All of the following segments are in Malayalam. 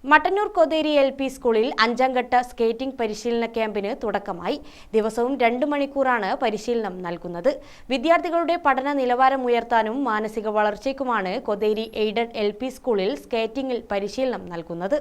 മട്ടന്നൂർ കൊതേരി എൽ.പി. സ്കൂളിൽ 5ാം ഘട്ട സ്കേറ്റിംഗ് പരിശീലന ക്യാമ്പിന് തുടക്കമായി. ദിവസവും 2 മണിക്കൂറാണ് പരിശീലനം നൽകുന്നത്. വിദ്യാർത്ഥികളുടെ പഠന നിലവാരം ഉയർത്താനും മാനസിക വളർച്ചയ്ക്കുമാണ് കൊതേരി എയ്ഡഡ് എൽ.പി. സ്കൂളിൽ സ്കേറ്റിംഗിൽ പരിശീലനം നൽകുന്നത്.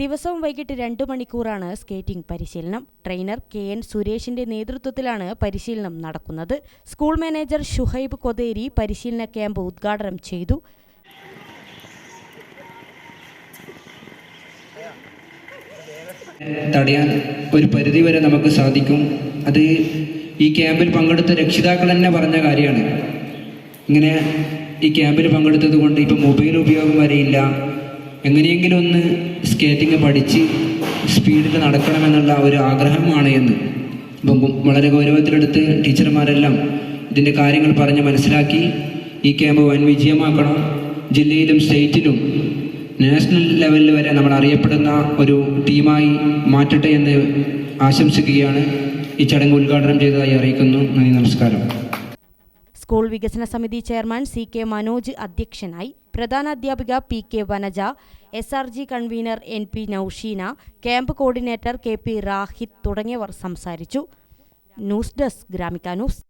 ദിവസവും വൈകിട്ട് 2 മണിക്കൂറാണ് സ്കേറ്റിംഗ് പരിശീലനം. ട്രെയിനർ KN സുരേഷിന്റെ നേതൃത്വത്തിലാണ് പരിശീലനം നടക്കുന്നത്. സ്കൂൾ മാനേജർ ഷുഹൈബ് കൊതേരി പരിശീലന ക്യാമ്പ് ഉദ്ഘാടനം ചെയ്തു. തടയാൻ ഒരു പരിധിവരെ നമുക്ക് സാധിക്കും. അത് ഈ ക്യാമ്പിൽ പങ്കെടുത്ത രക്ഷിതാക്കൾ തന്നെ പറഞ്ഞ കാര്യമാണ്. ഇങ്ങനെ ഈ ക്യാമ്പിൽ പങ്കെടുത്തത് കൊണ്ട് ഇപ്പം മൊബൈൽ ഉപയോഗം വരെയില്ല, എങ്ങനെയെങ്കിലും ഒന്ന് സ്കേറ്റിംഗ് പഠിച്ച് സ്പീഡിൽ നടക്കണമെന്നുള്ള ഒരു ആഗ്രഹമാണ് എന്ന് ഇപ്പം വളരെ ഗൗരവത്തിലെടുത്ത് ടീച്ചർമാരെല്ലാം ഇതിൻ്റെ കാര്യങ്ങൾ പറഞ്ഞ് മനസ്സിലാക്കി ഈ ക്യാമ്പ് വൻ വിജയമാക്കണം. ജില്ലയിലും സ്റ്റേറ്റിലും നാഷണൽ ലെവലിൽ വരെ നമ്മൾ അറിയപ്പെടുന്ന ഒരു ടീമായി മാറ്റട്ടെ എന്ന് ആശംസിക്കുകയാണ്. ഈ ചടങ്ങ് ഉദ്ഘാടനം ചെയ്തതായി അറിയിക്കുന്നു. നന്ദി, നമസ്കാരം. സ്കൂൾ വികസന സമിതി ചെയർമാൻ CK മനോജ് അധ്യക്ഷനായി. പ്രധാനാധ്യാപിക PK Vanaja, SRG convener NP Noushina, camp coordinator KP Rahid തുടങ്ങിയവർ സംസാരിച്ചു. News desk Gramika news.